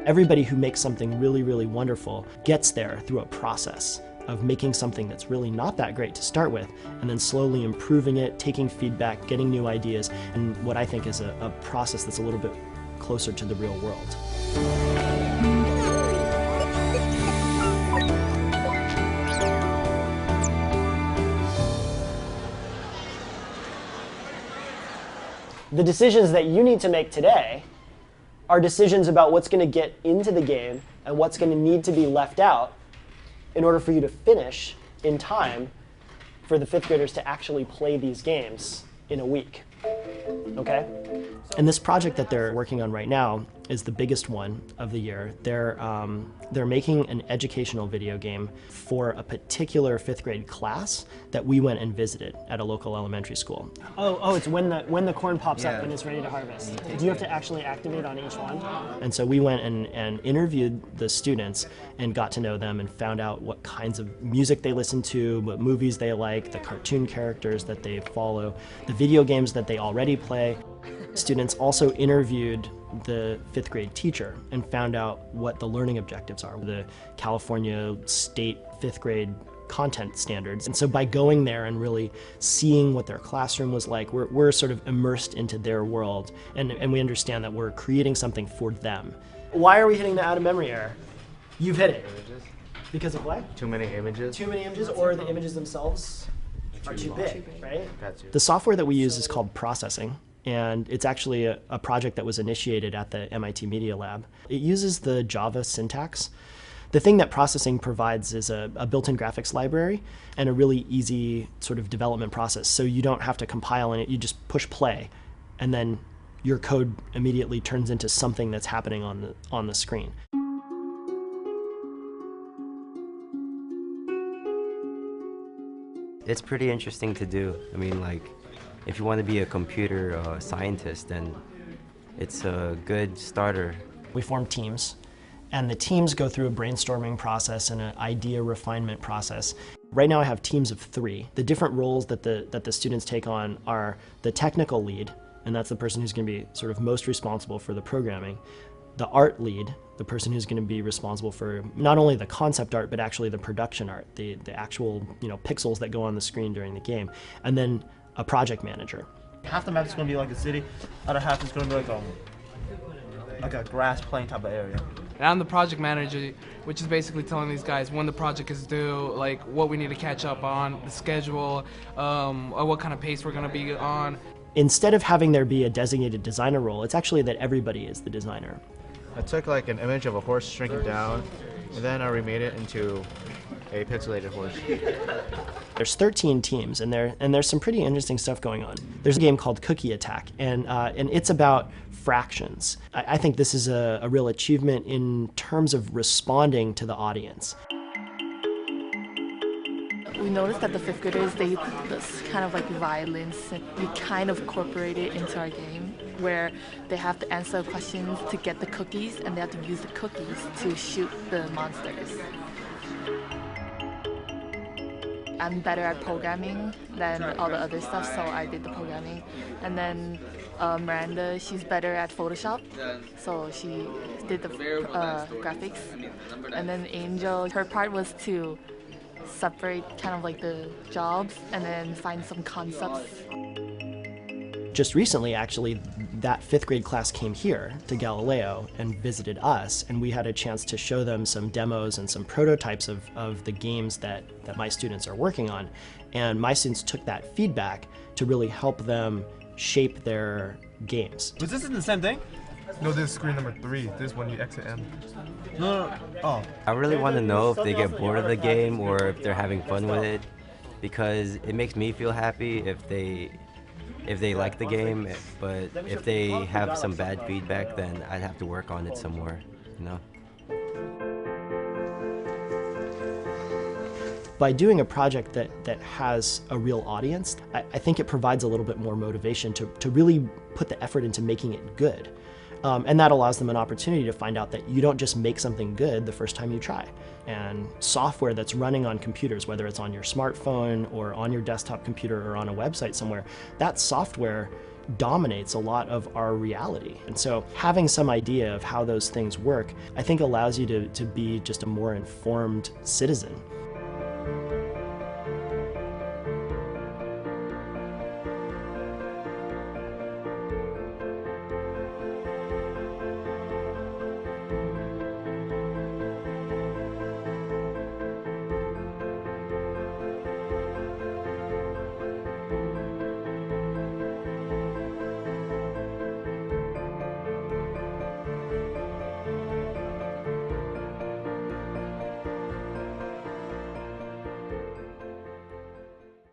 Everybody who makes something really, really wonderful gets there through a process of making something that's really not that great to start with, and then slowly improving it, taking feedback, getting new ideas, and what I think is a process that's a little bit closer to the real world. The decisions that you need to make today are decisions about what's going to get into the game and what's going to need to be left out in order for you to finish in time for the fifth graders to actually play these games in a week. Okay? And this project that they're working on right now is the biggest one of the year. They're making an educational video game for a particular fifth grade class that we went and visited at a local elementary school. Oh, it's when the corn pops up and it's ready to harvest. Do you have to actually activate on each one? And so we went and interviewed the students and got to know them and found out what kinds of music they listen to, what movies they like, the cartoon characters that they follow, the video games that they already play. Students also interviewed the fifth grade teacher and found out what the learning objectives are, the California state fifth grade content standards. And so by going there and really seeing what their classroom was like, we're sort of immersed into their world, and we understand that we're creating something for them. Why are we hitting the out of memory error? You've hit it. Images. Because of what? Too many images. Too many images, or the images themselves are too big, right? That's it. The software that we use is called Processing. And it's actually a project that was initiated at the MIT Media Lab. It uses the Java syntax. The thing that Processing provides is a built-in graphics library and a really easy sort of development process. So you don't have to compile in it, you just push play, and then your code immediately turns into something that's happening on the screen. It's pretty interesting to do. I mean, like, if you want to be a computer scientist, then it's a good starter. We form teams, and the teams go through a brainstorming process and an idea refinement process. Right now I have teams of 3. The different roles that the students take on are the technical lead, and that's the person who's going to be sort of most responsible for the programming. The art lead, the person who's going to be responsible for not only the concept art, but actually the production art, the actual pixels that go on the screen during the game. And then a project manager. Half the map is going to be like a city, other half is going to be like a grass plain type of area. And I'm the project manager, which is basically telling these guys when the project is due, like what we need to catch up on, the schedule, what kind of pace we're going to be on. Instead of having there be a designated designer role, it's actually that everybody is the designer. I took like an image of a horse shrinking down, and then I remade it into a pixelated horse. There's 13 teams, and there's some pretty interesting stuff going on. There's a game called Cookie Attack, and it's about fractions. I think this is a real achievement in terms of responding to the audience. We noticed that the fifth graders, they use this kind of like violence, and we kind of incorporate it into our game, where they have to answer questions to get the cookies, and they have to use the cookies to shoot the monsters. I'm better at programming than all the other stuff, so I did the programming. And then Miranda, she's better at Photoshop, so she did the graphics. And then Angel, her part was to separate kind of like the jobs and then find some concepts. Just recently, actually, that fifth grade class came here to Galileo and visited us, and we had a chance to show them some demos and some prototypes of the games that my students are working on. And my students took that feedback to really help them shape their games. Was this the same thing? No, this is screen number 3. This one you exit M. No. Oh. I really want to know if they get bored of the game or if they're having fun with it, because it makes me feel happy if they like the game, but if they have some bad feedback, then I'd have to work on it some more, By doing a project that has a real audience, I think it provides a little bit more motivation to really put the effort into making it good. And that allows them an opportunity to find out that you don't just make something good the first time you try. And software that's running on computers, whether it's on your smartphone or on your desktop computer or on a website somewhere, that software dominates a lot of our reality. And so having some idea of how those things work, I think allows you to be just a more informed citizen.